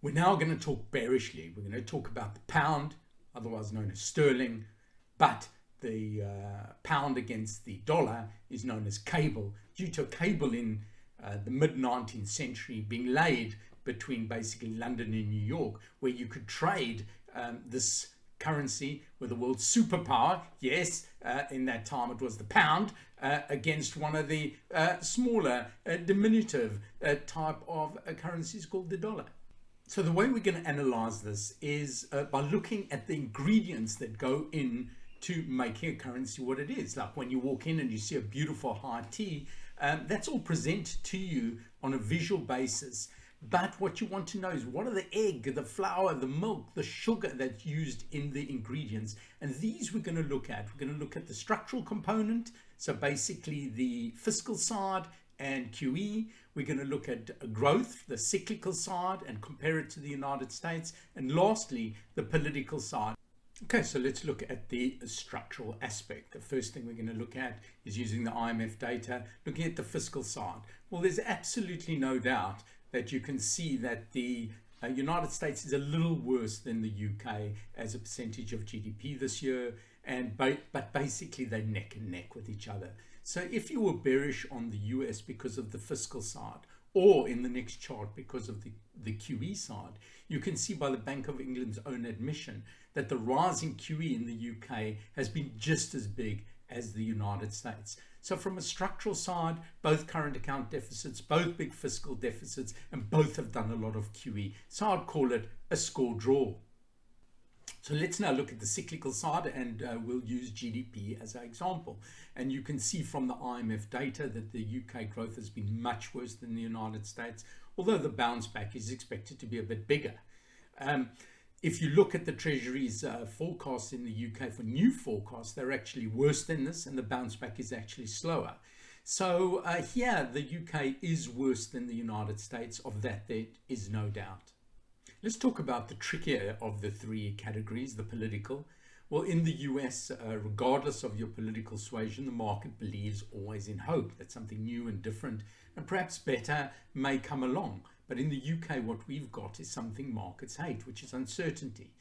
We're now going to talk bearishly. We're going to talk about the pound, otherwise known as sterling, but the pound against the dollar is known as cable, due to a cable in the mid-19th century being laid between basically London and New York, where you could trade this currency with the world's superpower, yes, in that time it was the pound, against one of the smaller, diminutive type of currencies called the dollar. So the way we're going to analyze this is by looking at the ingredients that go in to making a currency what it is. Like when you walk in and you see a beautiful high tea, that's all presented to you on a visual basis. But what you want to know is, what are the egg, the flour, the milk, the sugar that's used in the ingredients? And these we're going to look at. We're going to look at the structural component, so basically the fiscal side and QE. We're going to look at growth, the cyclical side, and compare it to the United States. And lastly, the political side. Okay, so let's look at the structural aspect. The first thing we're going to look at is using the IMF data, looking at the fiscal side. Well, there's absolutely no doubt that you can see that the United States is a little worse than the UK as a percentage of GDP this year, but basically they're neck and neck with each other. So if you were bearish on the US because of the fiscal side, or in the next chart because of the QE side, you can see by the Bank of England's own admission that the rise in QE in the UK has been just as big as the United States. So from a structural side, both current account deficits, both big fiscal deficits, and both have done a lot of QE. So I'd call it a score draw. So let's now look at the cyclical side, and we'll use GDP as our example. And you can see from the IMF data that the UK growth has been much worse than the United States, although the bounce back is expected to be a bit bigger. If you look at the Treasury's forecasts in the UK for new forecasts, they're actually worse than this, and the bounce back is actually slower. So here, the UK is worse than the United States. Of that, there is no doubt. Let's talk about the trickier of the three categories, the political. Well, in the US, regardless of your political suasion, the market believes always in hope that something new and different and perhaps better may come along. But in the UK, what we've got is something markets hate, which is uncertainty.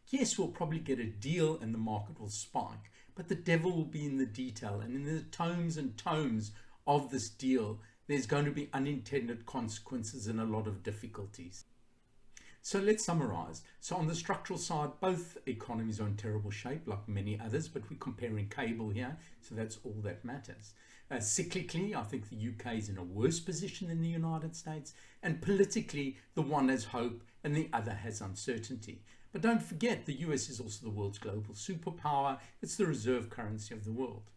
Yes, we'll probably get a deal and the market will spike, but the devil will be in the detail. And in the tomes and tomes of this deal, there's going to be unintended consequences and a lot of difficulties. So let's summarize. So on the structural side, both economies are in terrible shape, like many others, but we're comparing cable here, so that's all that matters. Cyclically, I think the UK is in a worse position than the United States, and politically, the one has hope and the other has uncertainty. But don't forget, the US is also the world's global superpower. It's the reserve currency of the world.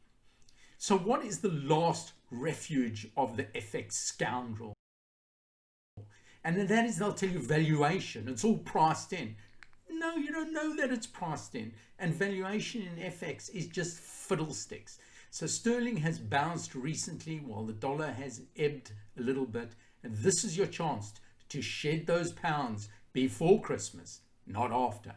So what is the last refuge of the FX scoundrel? And that is, they'll tell you valuation. It's all priced in. No, you don't know that it's priced in. And valuation in FX is just fiddlesticks. So sterling has bounced recently while the dollar has ebbed a little bit. And this is your chance to shed those pounds before Christmas, not after.